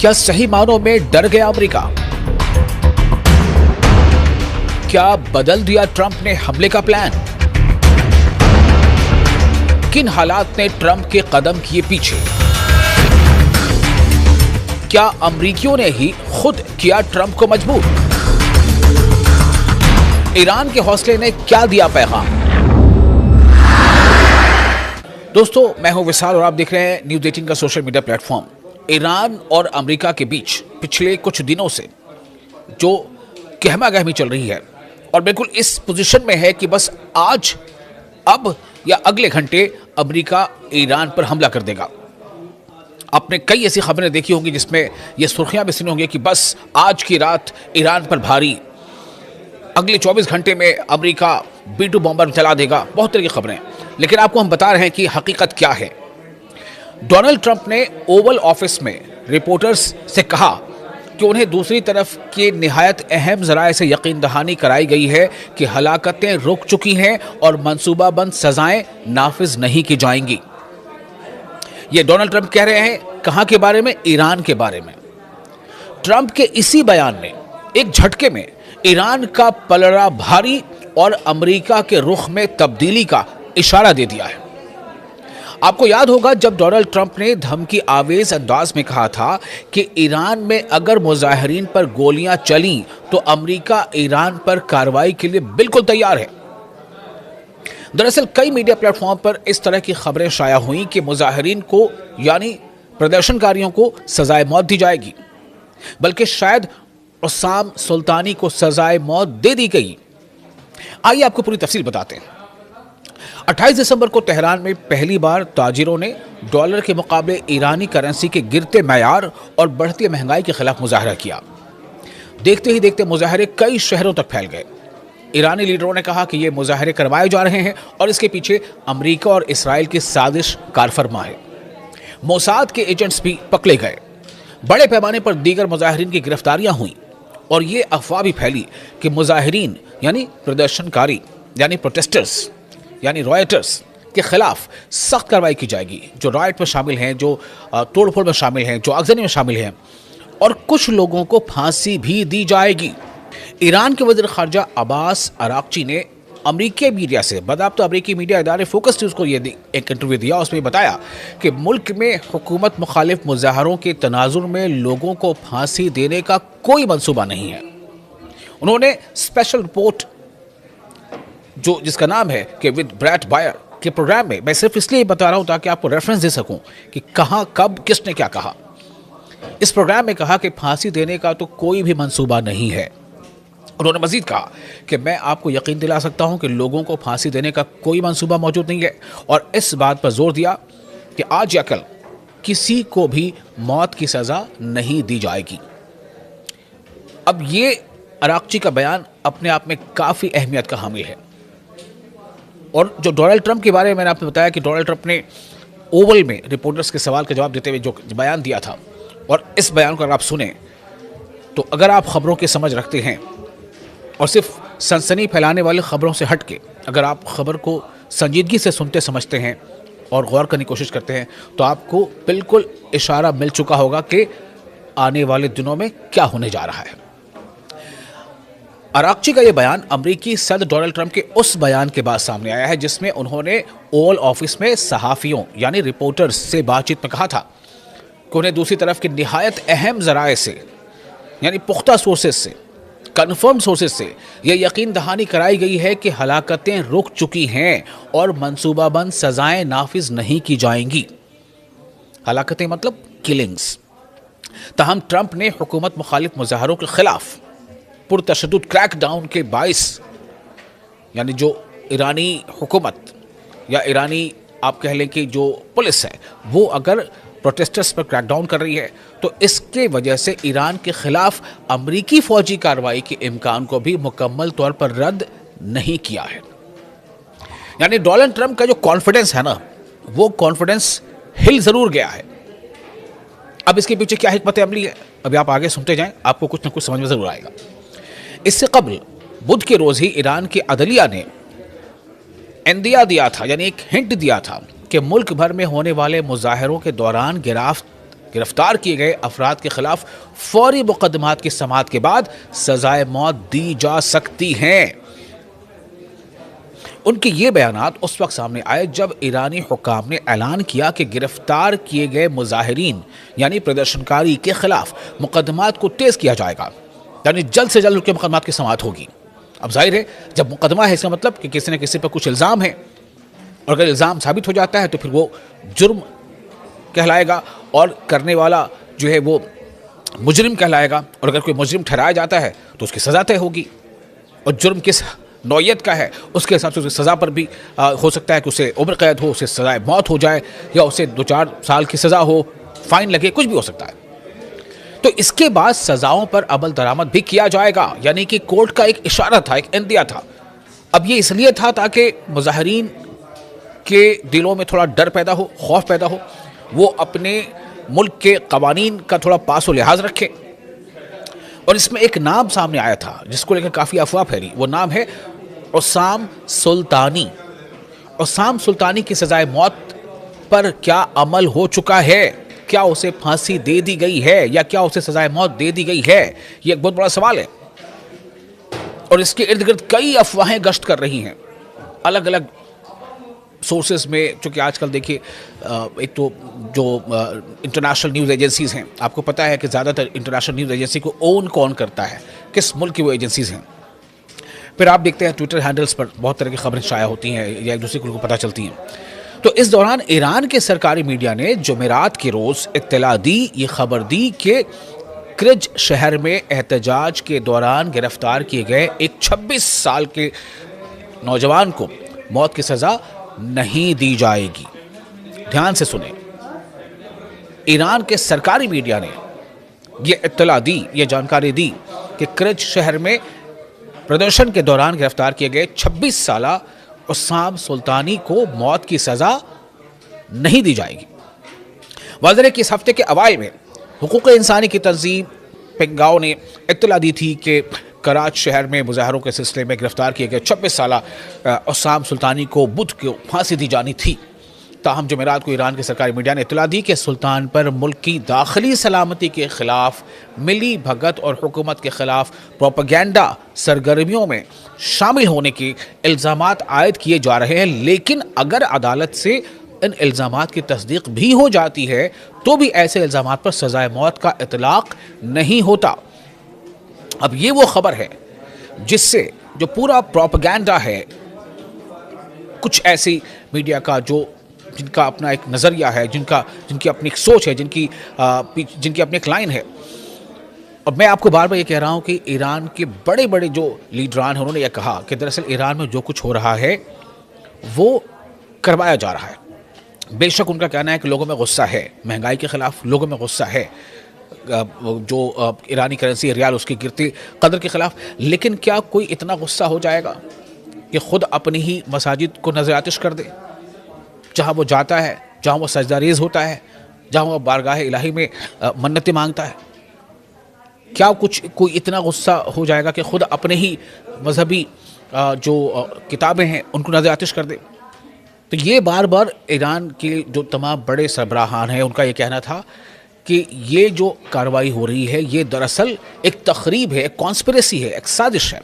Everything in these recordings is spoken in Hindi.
क्या सही मानों में डर गया अमेरिका? क्या बदल दिया ट्रंप ने हमले का प्लान? किन हालात ने ट्रंप के कदम किए पीछे? क्या अमरीकियों ने ही खुद किया ट्रंप को मजबूर? ईरान के हौसले ने क्या दिया पैगाम? दोस्तों, मैं हूं विशाल और आप देख रहे हैं न्यूज़ 18 का सोशल मीडिया प्लेटफॉर्म। ईरान और अमेरिका के बीच पिछले कुछ दिनों से जो गहमागहमी चल रही है और बिल्कुल इस पोजीशन में है कि बस आज, अब या अगले घंटे अमेरिका ईरान पर हमला कर देगा। आपने कई ऐसी खबरें देखी होंगी जिसमें ये सुर्खियां भी सुनी होंगी कि बस आज की रात ईरान पर भारी, अगले 24 घंटे में अमेरिका B-2 बॉम्बर चला देगा। बहुत तरह की खबरें, लेकिन आपको हम बता रहे हैं कि हकीकत क्या है। डोनाल्ड ट्रंप ने ओवल ऑफिस में रिपोर्टर्स से कहा कि उन्हें दूसरी तरफ के निहायत अहम जराए से यकीन दहानी कराई गई है कि हलाकतें रुक चुकी हैं और मंसूबाबंद सजाएं नाफिज नहीं की जाएंगी। ये डोनाल्ड ट्रंप कह रहे हैं कहां के बारे में? ईरान के बारे में। ट्रंप के इसी बयान ने एक झटके में ईरान का पलड़ा भारी और अमेरिका के रुख में तब्दीली का इशारा दे दिया है। आपको याद होगा जब डोनाल्ड ट्रंप ने धमकी आवेज अंदाज में कहा था कि ईरान में अगर मुजाहिरीन पर गोलियां चली तो अमेरिका ईरान पर कार्रवाई के लिए बिल्कुल तैयार है। दरअसल कई मीडिया प्लेटफॉर्म पर इस तरह की खबरें शाया हुई कि मुजाहिरीन को यानी प्रदर्शनकारियों को सजाए मौत दी जाएगी, बल्कि शायद उसाम सुल्तानी को सजाए मौत दे दी गई। आइए आपको पूरी तफसील बताते हैं। 28 दिसंबर को तेहरान में पहली बार ताजिरों ने डॉलर के मुकाबले ईरानी करेंसी के गिरते मैयार और बढ़ती महंगाई के खिलाफ मुजाहरा किया। देखते ही देखते मुजाहरे कई शहरों तक फैल गए। ईरानी लीडरों ने कहा कि ये मुजाहरे करवाए जा रहे हैं और इसके पीछे अमेरिका और इसराइल की साजिश कारफरमा है। मोसाद के एजेंट्स भी पकड़े गए। बड़े पैमाने पर दीगर मुजाहिरीन की गिरफ्तारियां हुई और ये अफवाह भी फैली कि मुजाहिरीन यानी प्रदर्शनकारी यानी प्रोटेस्टर्स यानी रॉयटर्स के खिलाफ सख्त कार्रवाई की जाएगी, जो रॉयट में शामिल हैं, जो तोड़फोड़ में शामिल हैं, जो आगजनी में शामिल हैं, और कुछ लोगों को फांसी भी दी जाएगी। ईरान के वज़ीर ख़ारजा अब्बास अराक्ची ने अमरीकी मीडिया से, बाकायदा अमरीकी मीडिया इदारे फोकस न्यूज़ को ये एक इंटरव्यू दिया। उसमें बताया कि मुल्क में हुकूमत मुखालिफ मुजाहरों के तनाजुर में लोगों को फांसी देने का कोई मंसूबा नहीं है। उन्होंने स्पेशल रिपोर्ट जो जिसका नाम है कि विद ब्रैट बायर के प्रोग्राम में, मैं सिर्फ इसलिए बता रहा हूं ताकि आपको रेफरेंस दे सकूं कि कहां, कब, किसने क्या कहा। इस प्रोग्राम में कहा कि फांसी देने का तो कोई भी मंसूबा नहीं है। उन्होंने मजीद कहा कि मैं आपको यकीन दिला सकता हूं कि लोगों को फांसी देने का कोई मंसूबा मौजूद नहीं है, और इस बात पर जोर दिया कि आज या कल किसी को भी मौत की सजा नहीं दी जाएगी। अब ये अराक्ची का बयान अपने आप में काफ़ी अहमियत का हामिल है। और जो डोनाल्ड ट्रंप के बारे में मैंने आपको बताया कि डोनाल्ड ट्रंप ने ओवल में रिपोर्टर्स के सवाल का जवाब देते हुए जो बयान दिया था, और इस बयान को अगर आप सुने तो अगर आप खबरों की समझ रखते हैं और सिर्फ सनसनी फैलाने वाली खबरों से हट के अगर आप खबर को संजीदगी से सुनते समझते हैं और गौर करने की कोशिश करते हैं तो आपको बिल्कुल इशारा मिल चुका होगा कि आने वाले दिनों में क्या होने जा रहा है। अराक्ची का यह बयान अमरीकी सदर डोनाल्ड ट्रंप के उस बयान के बाद सामने आया है जिसमें उन्होंने ओवल ऑफिस में सहाफ़ियों यानी रिपोर्टर्स से बातचीत में कहा था कि उन्हें दूसरी तरफ के निहायत अहम जराए से यानी पुख्ता सोर्सेज से, कन्फर्म सोर्सेज से यह यकीन दहानी कराई गई है कि हलाकतें रुक चुकी हैं और मंसूबाबंद सजाएं नाफिज नहीं की जाएंगी। हलाकतें मतलब किलिंग्स। ताहम ट्रंप ने हुकूमत मुखालिफ मुजाहरों के खिलाफ पुरतशद्दुद क्रैकडाउन के बाइस, यानी जो ईरानी हुकूमत या ईरानी आप कह लें कि जो पुलिस है वो अगर प्रोटेस्टर्स पर क्रैकडाउन कर रही है तो इसके वजह से ईरान के खिलाफ अमरीकी फौजी कार्रवाई के इम्कान को भी मुकम्मल तौर पर रद्द नहीं किया है। यानी डोनाल्ड ट्रंप का जो कॉन्फिडेंस है ना, वो कॉन्फिडेंस हिल जरूर गया है। अब इसके पीछे क्या हिकमत अमली है, अभी आप आगे सुनते जाएं, आपको कुछ ना कुछ समझ में जरूर आएगा। इससे कबल बुध के रोज ही ईरान की अदलिया ने इंदिया दिया था, यानी एक हिंट दिया था कि मुल्क भर में होने वाले मुजाहरों के दौरान गिरफ्तार किए गए अफराद के खिलाफ फौरी मुकदमात की समाअत के बाद सजाए मौत दी जा सकती हैं। उनके ये बयानात उस वक्त सामने आए जब ईरानी हुक्काम ने ऐलान किया कि गिरफ्तार किए गए मुजाहिरीन यानी प्रदर्शनकारी के खिलाफ मुकदमात को तेज किया जाएगा, यानी जल्द से जल्द उनके मुकदमात की समाअत होगी। अब जाहिर है जब मुकदमा है इसका मतलब कि किसी न किसी पर कुछ इल्ज़ाम है, और अगर इल्ज़ाम साबित हो जाता है तो फिर वो जुर्म कहलाएगा और करने वाला जो है वो मुजरिम कहलाएगा, और अगर कोई मुजरिम ठहराया जाता है तो उसकी सज़ा तय होगी, और जुर्म किस नौयत का है उसके हिसाब से उसकी सज़ा पर भी हो सकता है कि उसे उम्र कैद हो, उसे सज़ाए मौत हो जाए, या उसे 2-4 साल की सज़ा हो, फ़ाइन लगे, कुछ भी हो सकता है। तो इसके बाद सज़ाओं पर अमल दरामद भी किया जाएगा, यानी कि कोर्ट का एक इशारा था, एक इंदिया था। अब ये इसलिए था ताकि मुजाहिरीन के दिलों में थोड़ा डर पैदा हो, खौफ पैदा हो, वो अपने मुल्क के कवानीन का थोड़ा पास व लिहाज रखें। और इसमें एक नाम सामने आया था जिसको लेकर काफ़ी अफवाह फैली, वो नाम है उसाम सुल्तानी। उसाम सुल्तानी की सजाए मौत पर क्या अमल हो चुका है? क्या उसे फांसी दे दी गई है या क्या उसे सजाए मौत दे दी गई है? ये एक बहुत बड़ा सवाल है, और इसके इर्द गिर्द कई अफवाहें गश्त कर रही हैं अलग अलग सोर्सेज में। चूँकि आजकल देखिए एक तो जो इंटरनेशनल न्यूज़ एजेंसीज़ हैं, आपको पता है कि ज़्यादातर इंटरनेशनल न्यूज़ एजेंसी को ओन कौन करता है, किस मुल्क की वो एजेंसीज़ हैं। फिर आप देखते हैं ट्विटर हैंडल्स पर बहुत तरह की खबरें शाया होती हैं या एक दूसरे को पता चलती हैं। तो इस दौरान ईरान के सरकारी मीडिया ने जुमेरात के रोज़ इत्तला दी, ये खबर दी कि क्रिज शहर में एहतजाज के दौरान गिरफ्तार किए गए एक 26 साल के नौजवान को मौत की सज़ा नहीं दी जाएगी। ध्यान से सुने, ईरान के सरकारी मीडिया ने ये इत्तला दी, ये जानकारी दी कि क्रिज शहर में प्रदर्शन के दौरान गिरफ्तार किए गए 26 साला उसाम सुल्तानी को मौत की सज़ा नहीं दी जाएगी। वाज़ेह है कि इस हफ्ते के अवाइल में हुकूक़ इंसानी की तंजीम पिंगाओ ने इत्तला दी थी कि कराच शहर में मुजाहरों के सिलसिले में गिरफ्तार किए गए 26 साला उसाम सुल्तानी को बुध को फांसी दी जानी थी। ताहम जुमेरात को ईरान के सरकारी मीडिया ने इत्तला दी कि सुल्तान पर मुल्क की दाखिली सलामती के खिलाफ मिली भगत और हुकूमत के खिलाफ प्रोपेगेंडा सरगर्मियों में शामिल होने के इल्ज़ामात आयद किए जा रहे हैं, लेकिन अगर अदालत से इन इल्ज़ामात की तस्दीक भी हो जाती है तो भी ऐसे इल्ज़ामात पर सज़ाए मौत का इतलाक़ नहीं होता। अब ये वो खबर है जिससे जो पूरा प्रोपेगेंडा है, कुछ ऐसी मीडिया का जिनका अपना एक नज़रिया है, जिनकी अपनी एक सोच है, जिनकी अपनी एक लाइन है। और मैं आपको बार बार ये कह रहा हूँ कि ईरान के बड़े बड़े जो लीडरान हैं उन्होंने ये कहा कि दरअसल ईरान में जो कुछ हो रहा है वो करवाया जा रहा है। बेशक उनका कहना है कि लोगों में गुस्सा है, महंगाई के ख़िलाफ़ लोगों में गुस्सा है, जो ईरानी करेंसी रियाल उसकी गिरती कदर के ख़िलाफ़, लेकिन क्या कोई इतना गुस्सा हो जाएगा कि ख़ुद अपनी ही मसाजिद को नज़र आतिश कर दे? जहाँ वो जाता है, जहाँ वो सजदारेज़ होता है, जहाँ वो बारगाह इलाही में मन्नतें मांगता है, क्या कोई इतना गुस्सा हो जाएगा कि ख़ुद अपने ही मजहबी जो किताबें हैं उनको नज़र आतिश कर दे? तो ये बार बार ईरान के जो तमाम बड़े सरबराहान हैं उनका ये कहना था कि ये जो कार्रवाई हो रही है ये दरअसल एक तखरीब है, एक कॉन्स्पिरेसी है, एक साजिश है,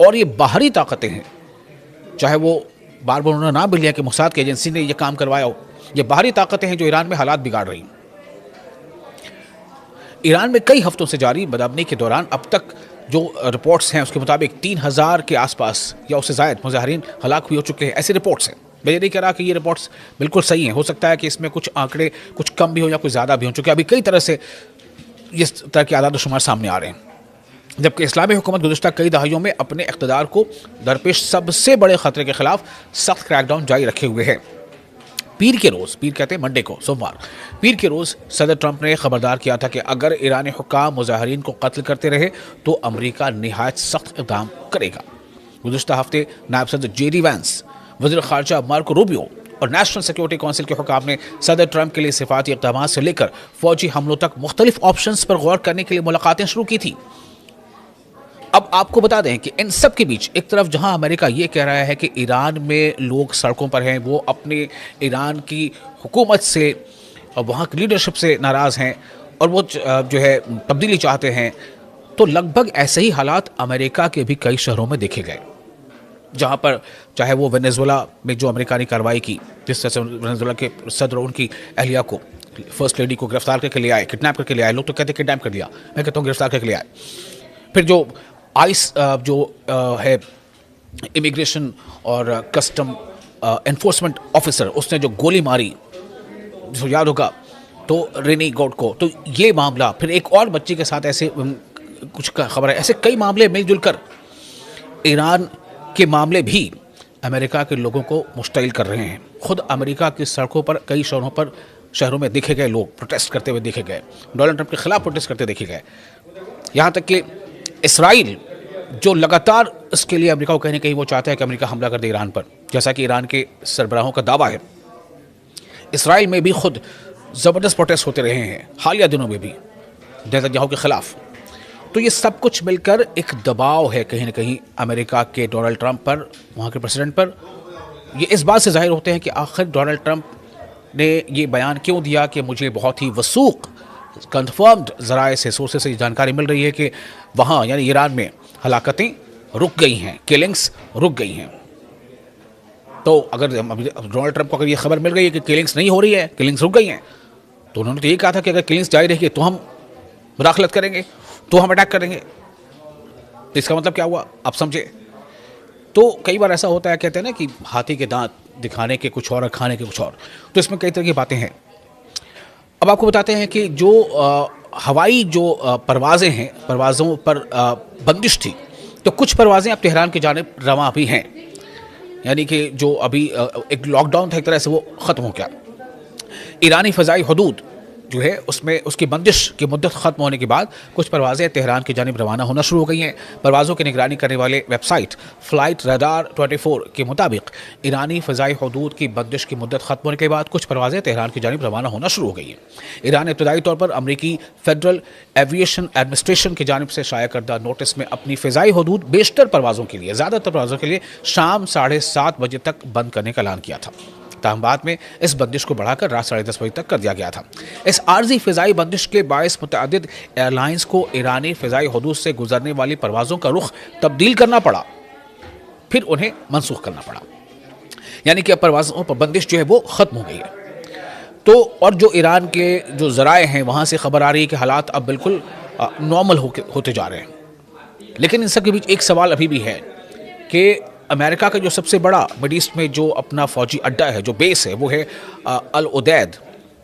और ये बाहरी ताकतें हैं। चाहे वो बार बार उन्होंने नाम भी लिया कि मोसाद की एजेंसी ने यह काम करवाया हो, ये बाहरी ताकतें हैं जो ईरान में हालात बिगाड़ रही हैं। ईरान में कई हफ्तों से जारी बदअमनी के दौरान अब तक जो रिपोर्ट्स हैं उसके मुताबिक 3000 के आसपास या उससे ज़ायद मुजाहिरीन हलाक भी हो चुके हैं, ऐसे रिपोर्ट्स हैं। मैं ये नहीं कह रहा कि ये रिपोर्ट्स बिल्कुल सही हैं, हो सकता है कि इसमें कुछ आंकड़े कुछ कम भी हो या कुछ ज़्यादा भी हो, चूँकि अभी कई तरह से इस तरह के आदाद शुमार सामने आ रहे हैं। जबकि इस्लामी हुकूमत गुज़श्ता कई दहाइयों में अपने इक़्तिदार को दरपेश सबसे बड़े ख़तरे के ख़िलाफ़ सख्त क्रैकडाउन जारी रखे हुए है। पीर के रोज़, पीर कहते हैं मंडे को, सोमवार, पीर के रोज़ सदर ट्रंप ने खबरदार किया था कि अगर ईरानी हुक्काम मुजाहिरीन को कत्ल करते रहे तो अमरीका निहायत सख्त इक़दाम करेगा। गुज़श्ता हफ्ते नायब सदर जेडी वैंस, वज़ीर ख़ारजा मार्को रूबियो और नेशनल सिक्योरिटी काउंसिल के हुक्काम ने सदर ट्रंप के लिए सिफाती इक़दामात से लेकर फ़ौजी हमलों तक मुख्तलिफ ऑप्शंस पर गौर करने के लिए मुलाकातें शुरू की थी। अब आपको बता दें कि इन सब के बीच एक तरफ जहां अमेरिका ये कह रहा है कि ईरान में लोग सड़कों पर हैं, वो अपने ईरान की हुकूमत से और वहाँ की लीडरशिप से नाराज़ हैं और वो जो है तब्दीली चाहते हैं, तो लगभग ऐसे ही हालात अमेरिका के भी कई शहरों में देखे गए, जहाँ पर चाहे वो वेनेजुएला में जो अमेरिका ने कार्रवाई की, जिस तरह से वेनेजुएला के सदर और उनकी अहलिया को, फर्स्ट लेडी को गिरफ्तार करके ले आए, किडनैप करके ले आए, लोग तो कहते किडनैप कर लिया, मैं कहता हूँ गिरफ्तार करके ले आए। फिर जो आइस है इमिग्रेशन और कस्टम एनफोर्समेंट ऑफिसर, उसने जो गोली मारी, जो याद होगा, तो रेनी गॉड को, तो ये मामला, फिर एक और बच्ची के साथ ऐसे कुछ खबर है, ऐसे कई मामले मिलजुल कर ईरान के मामले भी अमेरिका के लोगों को मुश्तइल कर रहे हैं। खुद अमेरिका की सड़कों पर कई शहरों में देखे गए लोग प्रोटेस्ट करते हुए देखे गए, डोनाल्ड ट्रंप के खिलाफ प्रोटेस्ट करते देखे गए। यहाँ तक कि इसराइल जो लगातार इसके लिए अमेरिका को कहीं ना कहीं वो चाहता है कि अमेरिका हमला कर दे ईरान पर, जैसा कि ईरान के सरबराहों का दावा है। इसराइल में भी खुद ज़बरदस्त प्रोटेस्ट होते रहे हैं हालिया दिनों में भी नेतन्याहू के खिलाफ। तो ये सब कुछ मिलकर एक दबाव है कहीं ना कहीं अमेरिका के डोनाल्ड ट्रंप पर, वहाँ के प्रेसिडेंट पर। ये इस बात से जाहिर होते हैं कि आखिर डोनाल्ड ट्रंप ने ये बयान क्यों दिया कि मुझे बहुत ही वसूख कंफर्म्ड ज़राए से, सोर्सेस से जानकारी मिल रही है कि वहाँ यानी ईरान में हलाकतें रुक गई हैं, किलिंग्स रुक गई हैं। तो अगर डोनाल्ड ट्रंप को अगर ये खबर मिल गई है कि किलिंग्स नहीं हो रही है, किलिंग्स रुक गई हैं, तो उन्होंने तो ये कहा था कि अगर किलिंग्स जारी रहेगी तो हम मुदाखलत करेंगे, तो हम अटैक करेंगे। तो इसका मतलब क्या हुआ, आप समझे। तो कई बार ऐसा होता है, कहते हैं ना कि हाथी के दांत दिखाने के कुछ और खाने के कुछ और, तो इसमें कई तरह की बातें हैं। अब आपको बताते हैं कि जो हवाई जो परवाज़ें हैं, परवाज़ों पर बंदिश थी, तो कुछ परवाज़ें अब तेहरान की जानिब रवां भी हैं, यानी कि जो अभी एक लॉकडाउन था एक तरह से वो ख़त्म हो गया। ईरानी फ़ज़ाई हदूद जो है उसमें उसकी बंदिश की मुद्दत ख़त्म होने के बाद कुछ परवाज़ें तेहरान की जानिब रवाना होना शुरू हो गई हैं। परवाज़ों की निगरानी करने वाले वेबसाइट फ़्लाइट रडार 24 के मुताबिक ईरानी फ़ज़ाई हदूद की बंदिश की मुद्दत ख़त्म होने के बाद कुछ परवाज़ें तेहरान की जानिब रवाना होना शुरू हो गई हैं। ईरान ने इब्तदाई तौर पर अमरीकी फेडरल एविएशन एडमिनिस्ट्रेशन की जानिब से शाया करदा नोटिस में अपनी फ़ज़ाई हदूद बेशतर परवाज़ों के लिए, ज़्यादातर परवाज़ों के लिए शाम 7:30 बजे तक बंद करने का ऐलान किया था। ताहम बाद में इस बंदिश को बढ़ाकर रात 10:30 बजे तक कर दिया गया था। इस आर्जी फ़िज़ाई बंदिश के बायस मुतअद्दिद एयरलाइंस को ईरानी फ़िज़ाई हदूद से गुजरने वाली परवाज़ों का रुख तब्दील करना पड़ा, फिर उन्हें मनसूख करना पड़ा, यानी कि अब परवाज़ों पर बंदिश जो है वो ख़त्म हो गई है। तो और जो ईरान के जो ज़राए हैं वहाँ से खबर आ रही है कि हालात अब बिल्कुल नॉर्मल होते जा रहे हैं। लेकिन इन सब के बीच एक सवाल अभी भी है कि अमेरिका का जो सबसे बड़ा मिड ईस्ट में जो अपना फ़ौजी अड्डा है, जो बेस है, वो है अल उदैद।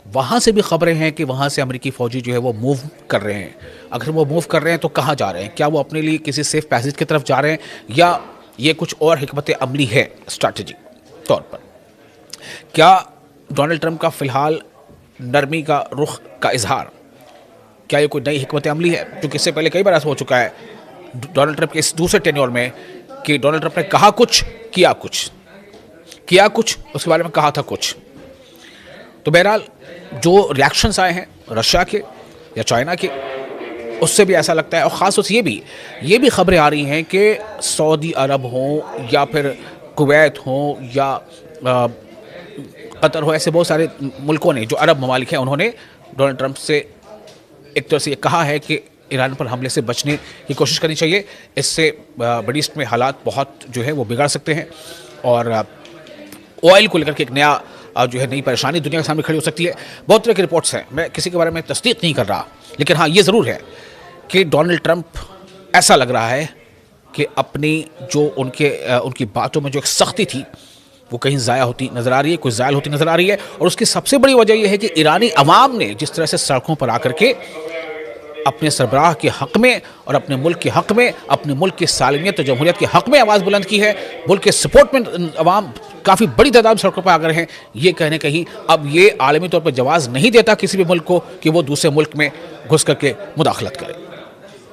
वहाँ से भी खबरें हैं कि वहाँ से अमेरिकी फ़ौजी जो है वो मूव कर रहे हैं। अगर वो मूव कर रहे हैं तो कहाँ जा रहे हैं, क्या वो अपने लिए किसी सेफ पैसेज की तरफ जा रहे हैं या ये कुछ और हिकमत अमली है स्ट्रैटेजिक तौर पर। क्या डोनाल्ड ट्रंप का फ़िलहाल नरमी का रुख का इजहार, क्या ये कोई नई हिकमत अमली है? क्योंकि इससे पहले कई बार ऐसा हो चुका है डोनाल्ड ट्रंप के इस दूसरे टेन्योर में कि डोनाल्ड ट्रंप ने कहा कुछ, किया कुछ, उसके बारे में कहा था कुछ। तो बहरहाल जो रिएक्शंस आए हैं रशिया के या चाइना के, उससे भी ऐसा लगता है। और ख़ास तौर से ये भी खबरें आ रही हैं कि सऊदी अरब हो या फिर कुवैत हो या कतर हो, ऐसे बहुत सारे मुल्कों ने, जो अरब ममालिक हैं, उन्होंने डोनाल्ड ट्रंप से एक तरह से ये कहा है कि ईरान पर हमले से बचने की कोशिश करनी चाहिए। इससे मिड ईस्ट में हालात बहुत जो है वो बिगड़ सकते हैं और ऑयल को लेकर के एक नया जो है नई परेशानी दुनिया के सामने खड़ी हो सकती है। बहुत तरह की रिपोर्ट्स हैं, मैं किसी के बारे में तस्दीक नहीं कर रहा, लेकिन हाँ ये ज़रूर है कि डोनाल्ड ट्रंप, ऐसा लग रहा है कि अपनी जो उनकी बातों में जो एक सख्ती थी वो कहीं ज़ाया होती नज़र आ रही है, कुछ ज़ायल होती नज़र आ रही है। और उसकी सबसे बड़ी वजह यह है कि ईरानी अवाम ने जिस तरह से सड़कों पर आकर के अपने सरबराह के हक़ में और अपने मुल्क के हक़ में, अपने मुल्क की सालमियत और जमहूरियत के हक़ में आवाज़ बुलंद की है, मुल्क के सपोर्ट में अवाम काफ़ी बड़ी तादाद सड़कों पर आ गए हैं, ये कहने कहीं अब ये आलमी तौर पर जवाज़ नहीं देता किसी भी मुल्क को कि वो दूसरे मुल्क में घुस करके मुदाखलत करे।